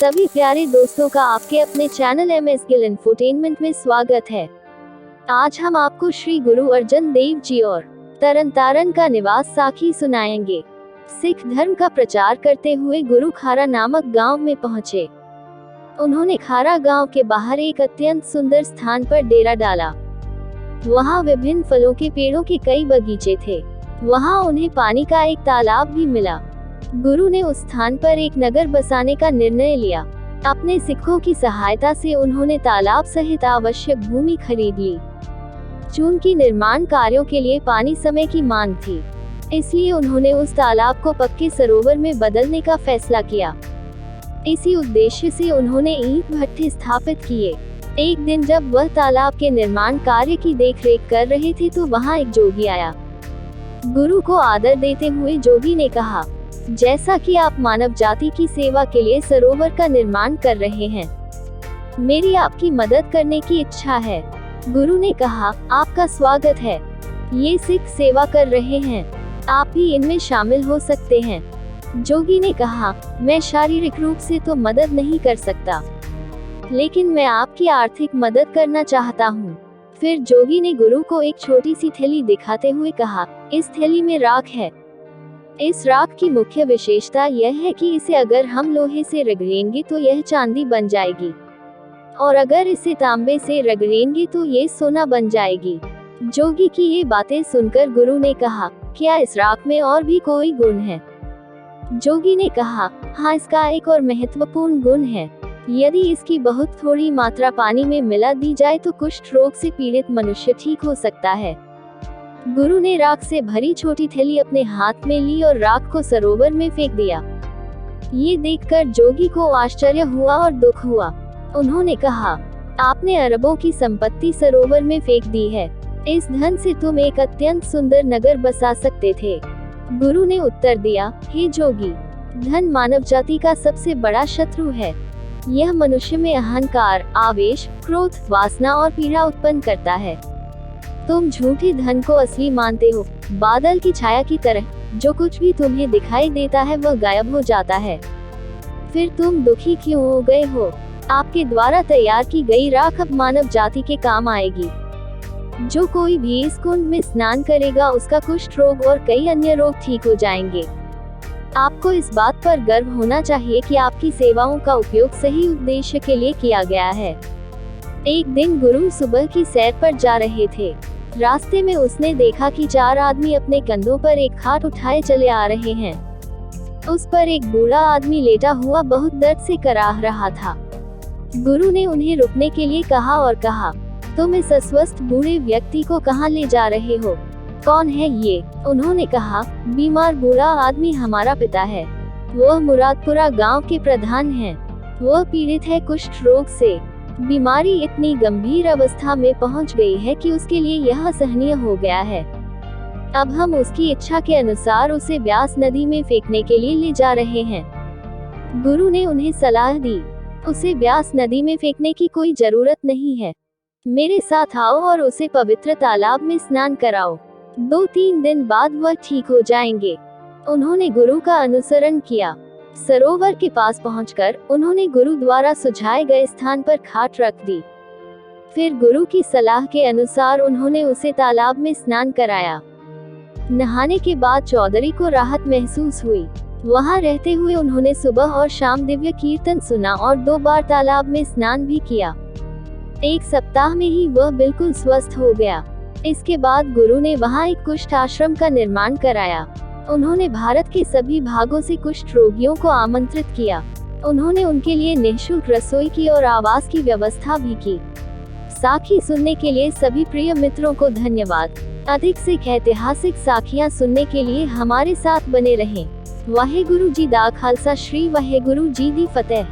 सभी प्यारे दोस्तों का आपके अपने चैनल MS गिल इंफोटेनमेंट में स्वागत है। आज हम आपको श्री गुरु अर्जन देव जी और तरन तारण का निवास साखी सुनाएंगे। सिख धर्म का प्रचार करते हुए गुरु खारा नामक गांव में पहुंचे। उन्होंने खारा गांव के बाहर एक अत्यंत सुंदर स्थान पर डेरा डाला। वहां विभिन्न फलों के पेड़ों के कई बगीचे थे। वहां उन्हें पानी का एक तालाब भी मिला। गुरु ने उस स्थान पर एक नगर बसाने का निर्णय लिया। अपने सिखों की सहायता से उन्होंने तालाब सहित आवश्यक भूमि खरीद ली। चूंकि निर्माण कार्यों के लिए पानी समय की मांग थी, इसलिए उन्होंने उस तालाब को पक्के सरोवर में बदलने का फैसला किया। इसी उद्देश्य से उन्होंने ईंट भट्ठे स्थापित किए। एक दिन जब वह तालाब के निर्माण कार्य की देखरेख कर रहे थे तो वहां एक जोगी आया। गुरु को आदर देते हुए जोगी ने कहा, जैसा कि आप मानव जाति की सेवा के लिए सरोवर का निर्माण कर रहे हैं, मेरी आपकी मदद करने की इच्छा है। गुरु ने कहा, आपका स्वागत है। ये सिख सेवा कर रहे हैं, आप भी इनमें शामिल हो सकते हैं। जोगी ने कहा, मैं शारीरिक रूप से तो मदद नहीं कर सकता, लेकिन मैं आपकी आर्थिक मदद करना चाहता हूँ। फिर जोगी ने गुरु को एक छोटी सी थैली दिखाते हुए कहा, इस थैली में राख है। इस राख की मुख्य विशेषता यह है कि इसे अगर हम लोहे से रगड़ेंगे तो यह चांदी बन जाएगी, और अगर इसे तांबे से रगड़ेंगे तो ये सोना बन जाएगी। जोगी की ये बातें सुनकर गुरु ने कहा, क्या इस राख में और भी कोई गुण है? जोगी ने कहा, हाँ, इसका एक और महत्वपूर्ण गुण है। यदि इसकी बहुत थोड़ी मात्रा पानी में मिला दी जाए तो कुष्ठ रोग से पीड़ित मनुष्य ठीक हो सकता है। गुरु ने राख से भरी छोटी थैली अपने हाथ में ली और राख को सरोवर में फेंक दिया। ये देखकर जोगी को आश्चर्य हुआ और दुख हुआ। उन्होंने कहा, आपने अरबों की संपत्ति सरोवर में फेंक दी है। इस धन से तुम एक अत्यंत सुंदर नगर बसा सकते थे। गुरु ने उत्तर दिया, हे जोगी, धन मानव जाति का सबसे बड़ा शत्रु है। यह मनुष्य में अहंकार, आवेश, क्रोध, वासना और पीड़ा उत्पन्न करता है। तुम झूठे धन को असली मानते हो, बादल की छाया की तरह। जो कुछ भी तुम्हें दिखाई देता है वह गायब हो जाता है। फिर तुम दुखी क्यों हो गए हो? आपके द्वारा तैयार की गई राख अब मानव जाति के काम आएगी। जो कोई भी इस कुंड में स्नान करेगा उसका कुष्ठ रोग और कई अन्य रोग ठीक हो जाएंगे। आपको इस बात पर गर्व होना चाहिए कि आपकी सेवाओं का उपयोग सही उद्देश्य के लिए किया गया है। एक दिन गुरु सुबह की सैर पर जा रहे थे। रास्ते में उसने देखा कि 4 आदमी अपने कंधों पर एक खाट उठाए चले आ रहे हैं। उस पर एक बूढ़ा आदमी लेटा हुआ बहुत दर्द से कराह रहा था। गुरु ने उन्हें रुकने के लिए कहा और कहा, तुम इस अस्वस्थ बूढ़े व्यक्ति को कहाँ ले जा रहे हो? कौन है ये? उन्होंने कहा, बीमार बूढ़ा आदमी हमारा पिता है। वह मुरादपुरा गांव के प्रधान हैं। वह पीड़ित है कुष्ठ रोग से। बीमारी इतनी गंभीर अवस्था में पहुंच गई है कि उसके लिए यह असहनीय हो गया है। अब हम उसकी इच्छा के अनुसार उसे ब्यास नदी में फेंकने के लिए ले जा रहे हैं। गुरु ने उन्हें सलाह दी, उसे ब्यास नदी में फेंकने की कोई जरूरत नहीं है। मेरे साथ आओ और उसे पवित्र तालाब में स्नान कराओ। 2-3 दिन बाद वह ठीक हो जाएंगे। उन्होंने गुरु का अनुसरण किया। सरोवर के पास पहुंचकर उन्होंने गुरु द्वारा सुझाए गए स्थान पर खाट रख दी। फिर गुरु की सलाह के अनुसार उन्होंने उसे तालाब में स्नान कराया। नहाने के बाद चौधरी को राहत महसूस हुई। वहां रहते हुए उन्होंने सुबह और शाम दिव्य कीर्तन सुना और 2 बार तालाब में स्नान भी किया। 1 सप्ताह में ही वह बिल्कुल स्वस्थ हो गया। इसके बाद गुरु ने वहां एक कुष्ठ आश्रम का निर्माण कराया। उन्होंने भारत के सभी भागों से कुष्ठ रोगियों को आमंत्रित किया। उन्होंने उनके लिए निःशुल्क रसोई की और आवास की व्यवस्था भी की। साखी सुनने के लिए सभी प्रिय मित्रों को धन्यवाद। अधिक से ऐतिहासिक साखियां सुनने के लिए हमारे साथ बने रहें। वाहेगुरु जी दा खालसा, श्री वाहेगुरु जी दी फतेह।